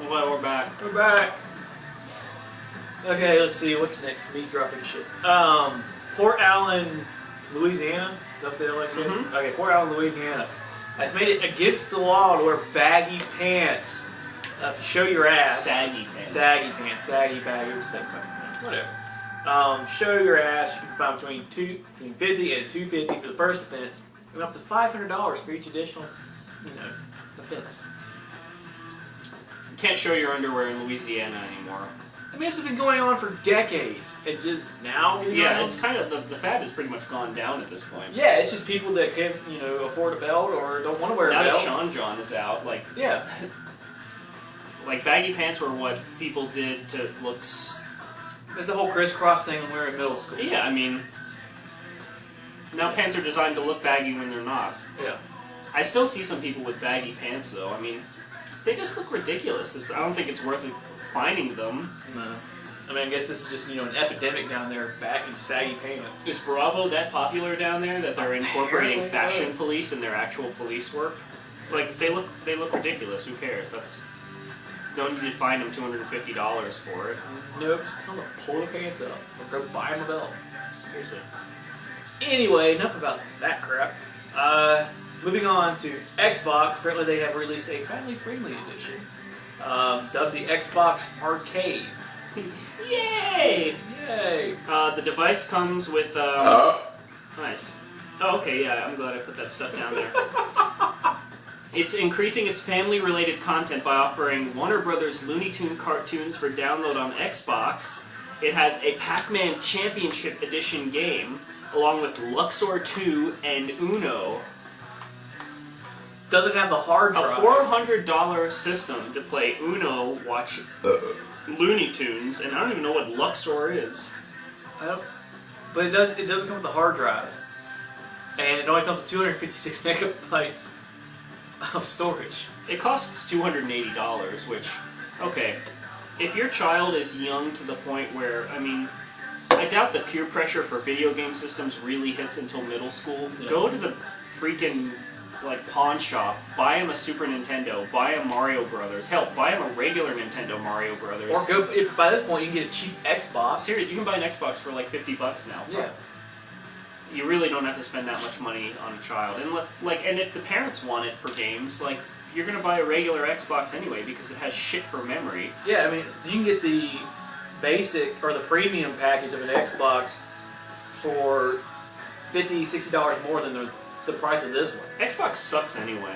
Well, we're back. We're back. Okay, let's see. What's next? Meat dropping shit. Port Allen, Louisiana. Is that what they like saying? Mm-hmm. Okay, Port Allen, Louisiana has made it against the law to wear baggy pants to show your ass. Saggy pants. Saggy pants. Saggy, baggy, whatever. Show your ass. You can find between $50 and $250 for the first offense, and up to $500 for each additional, offense. You can't show your underwear in Louisiana anymore. I mean, this has been going on for decades, and just now. Yeah, it's kind of the fad has pretty much gone down at this point. Yeah, it's just people that can't, afford a belt or don't want to wear a belt. Now that Sean John is out, yeah, like baggy pants were what people did to look. That's the whole crisscross thing when we were in middle school. Yeah, I mean, now pants are designed to look baggy when they're not. Yeah. I still see some people with baggy pants, though. I mean, they just look ridiculous. I don't think it's worth finding them. No. I mean, I guess this is just, an epidemic down there of baggy, saggy pants. Is Bravo that popular down there that they're incorporating Apparently fashion so. police in their actual police work? It's like, they look ridiculous. Who cares? Don't need to fine them $250 for it. Nope, just tell them to pull the pants up or go buy them a belt. Seriously. Anyway, enough about that crap. Moving on to Xbox. Apparently they have released a family-friendly edition dubbed the Xbox Arcade. Yay! Yay! The device comes with... Nice. Oh, okay, yeah, I'm glad I put that stuff down there. It's increasing its family-related content by offering Warner Brothers Looney Tune cartoons for download on Xbox. It has a Pac-Man Championship Edition game, along with Luxor 2 and Uno. Doesn't have the hard drive. A $400 system to play Uno, watch Looney Tunes, and I don't even know what Luxor is. But it doesn't come with the hard drive. And it only comes with 256 megabytes of storage. It costs $280, which, okay, if your child is young to the point where, I mean, I doubt the peer pressure for video game systems really hits until middle school. Yeah. Go to the freaking, pawn shop, buy him a Super Nintendo, buy him Mario Brothers, hell, buy him a regular Nintendo Mario Brothers. Or by this point, you can get a cheap Xbox. Seriously, you can buy an Xbox for $50 now. Yeah. You really don't have to spend that much money on a child, and if the parents want it for games, you're gonna buy a regular Xbox anyway because it has shit for memory. Yeah, I mean, you can get the basic or the premium package of an Xbox for $50, $60 more than the price of this one. Xbox sucks anyway.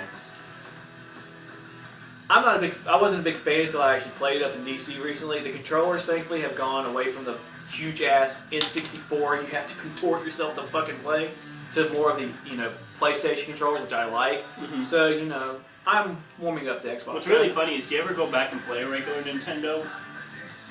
I wasn't a big fan until I actually played it up in DC recently. The controllers, thankfully, have gone away from the huge-ass N64, you have to contort yourself to fucking play, to more of the, PlayStation controllers, which I like. Mm-hmm. So, I'm warming up to Xbox. What's really funny is, you ever go back and play a regular Nintendo?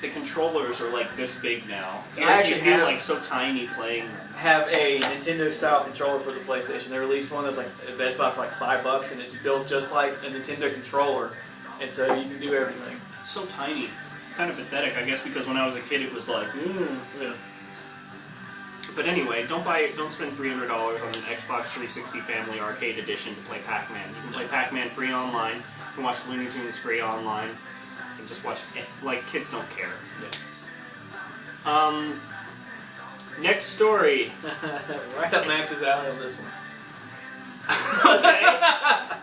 The controllers are, this big now. I actually feel, so tiny playing. Have a Nintendo-style controller for the PlayStation. They released one that's, at Best Buy for, $5, and it's built just like a Nintendo controller, and so you can do everything. It's so tiny. It's kind of pathetic, I guess, because when I was a kid, it was Yeah. But anyway, don't spend $300 on an Xbox 360 Family Arcade Edition to play Pac-Man. You can play Pac-Man free online. You can watch Looney Tunes free online. You can just watch it. Kids don't care. Yeah. Next story. Right up Max's alley on this one. Okay.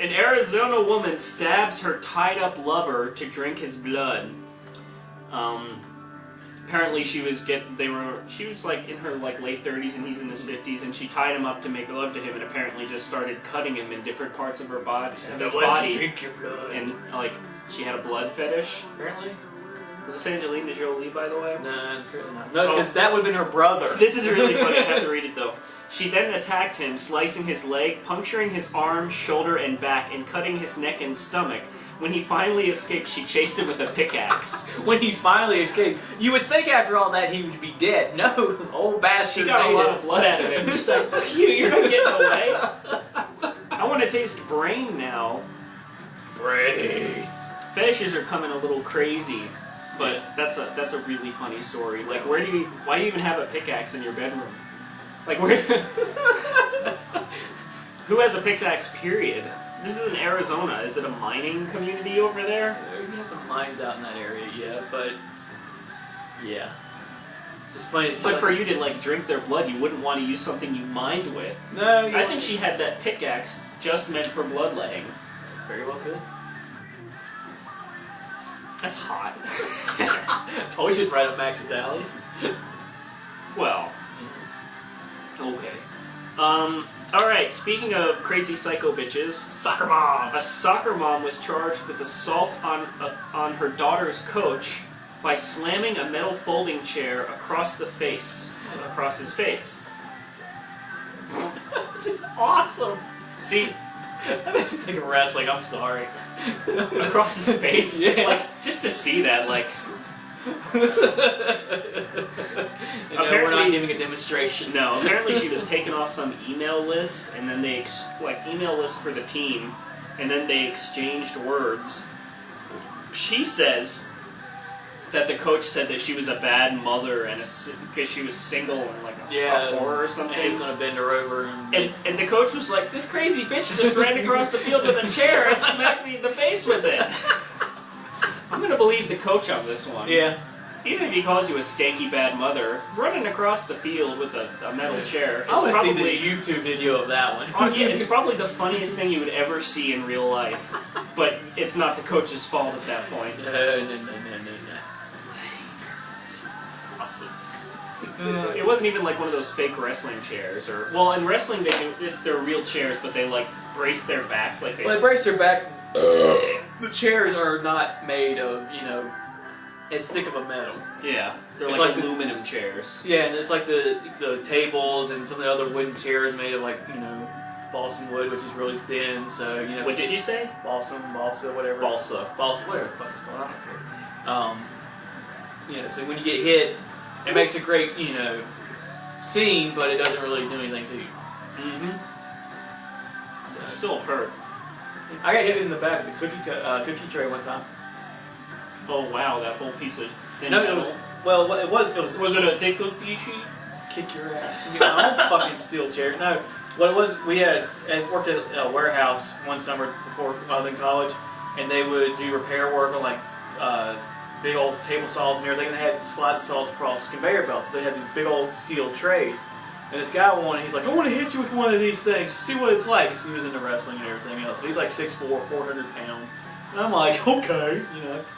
An Arizona woman stabs her tied-up lover to drink his blood. Apparently she was in her late 30s and he's in his 50s, and she tied him up to make love to him, and apparently just started cutting him in different parts of her body. Drink your blood. And she had a blood fetish. Apparently. Was this Angelina Jolie, by the way? No, because that would have been her brother. This is really funny. I have to read it, though. She then attacked him, slicing his leg, puncturing his arm, shoulder, and back, and cutting his neck and stomach. When he finally escaped, she chased him with a pickaxe. When he finally escaped, you would think after all that he would be dead. No, the old bastard. She got a lot of blood out of him. She's like, "Fuck you, you're not getting away." I want to taste brain now. Brains. Fetishes are coming a little crazy, but that's a really funny story. Why do you even have a pickaxe in your bedroom? Where? Who has a pickaxe? Period. This is in Arizona. Is it a mining community over there? have some mines out in that area, yeah, but yeah. Just funny. But for you to like drink their blood, you wouldn't want to use something you mined with. No, I think she had that pickaxe just meant for bloodletting. Very well could. That's hot. Told you it's right up Max's alley. Well, okay. Alright, speaking of crazy psycho bitches, Soccer mom! a soccer mom was charged with assault on her daughter's coach by slamming a metal folding chair across his face. This is awesome! See, That makes you think of wrestling, I'm sorry. across his face? Yeah. Like, just to see that, like... We're not giving a demonstration. No, apparently she was taken off some email list, and then they, email list for the team, and then they exchanged words. She says that the coach said that she was a bad mother and because she was single and like a whore or something. And he's going to bend her over. And the coach was like, this crazy bitch just ran across the field with a chair and smacked me in the face with it. I'm going to believe the coach on this one. Yeah. Even if he calls you a skanky bad mother, running across the field with a metal chair is I want to see probably... the YouTube video of that one. Oh, yeah, it's probably the funniest thing you would ever see in real life. But it's not the coach's fault at that point. No. Awesome. It wasn't even like one of those fake wrestling chairs, or well, in wrestling it's their real chairs, but they like brace their backs like they. Well, they brace their backs. The chairs are not made of as thick of a metal. Yeah, they're it's like aluminum chairs. Yeah, and it's like the tables and some of the other wooden chairs made of balsam wood, which is really thin. So What did you say? Balsa, whatever. Balsa, whatever the fuck it's called. I don't care. So when you get hit, it makes a great scene, but it doesn't really do anything to you. Mm-hmm. So still hurt. I got hit in the back with the cookie tray one time. Oh wow, that whole piece of No, it was. Well, it was. Was it a big cookie sheet? Kick your ass. My own fucking steel chair. No, what it was, we had worked at a warehouse one summer before I was in college, and they would do repair work on big old table saws and everything. They had slide saws across conveyor belts. So they had these big old steel trays. And this guy he's like, I want to hit you with one of these things, see what it's like. So he was into wrestling and everything else. So he's like 6'4", 400 pounds. And I'm like, okay,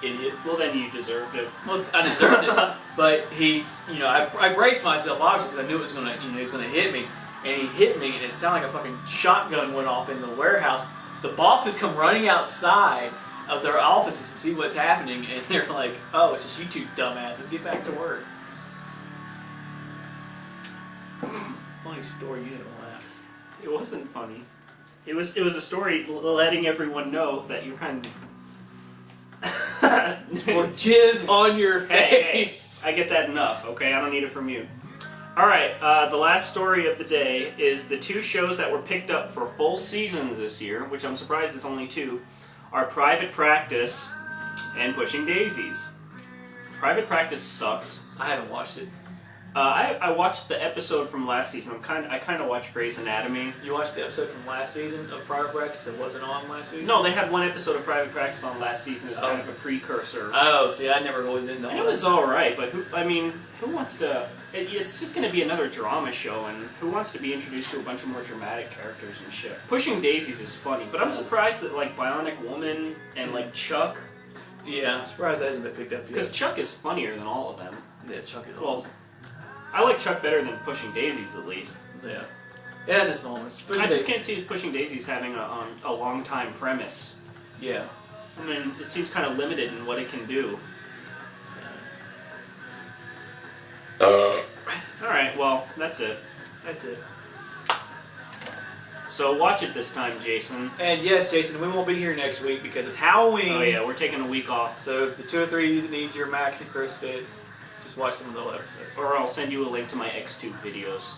idiot. Well, then you deserved it. Well, I deserved it, but he, I braced myself obviously because I knew it was gonna, he was gonna hit me, and he hit me, and it sounded like a fucking shotgun went off in the warehouse. The bosses come running outside of their offices to see what's happening, and they're like, "Oh, it's just you two dumbasses. Get back to work." Funny story. You didn't laugh. It wasn't funny. It was a story letting everyone know that you're kind of... Or jizz on your face. Hey, I get that enough, okay? I don't need it from you. Alright, the last story of the day is the two shows that were picked up for full seasons this year, which I'm surprised it's only two, are Private Practice and Pushing Daisies. Private Practice sucks. I haven't watched it. I watched the episode from last season. I kind of watched Grey's Anatomy. You watched the episode from last season of Private Practice that wasn't on last season? No, they had one episode of Private Practice on last season as kind of a precursor. Oh, see, I never was into all And it was alright, but who wants to... It's just going to be another drama show, and who wants to be introduced to a bunch of more dramatic characters and shit? Pushing Daisies is funny, but I'm surprised that, Bionic Woman and, Chuck... Yeah, I'm surprised that hasn't been picked up yet. Because Chuck is funnier than all of them. Yeah, Chuck is awesome. I like Chuck better than Pushing Daisies, at least. Yeah. It has its moments. I just can't see Pushing Daisies having a long-time premise. Yeah. I mean, it seems kind of limited in what it can do. Alright, well, that's it. That's it. So watch it this time, Jason. And yes, Jason, we won't be here next week because it's Halloween. Oh yeah, we're taking a week off. So if the two or three of you that need your Max and Chris fit, just watch some of the episodes. Or I'll send you a link to my X-Tube videos.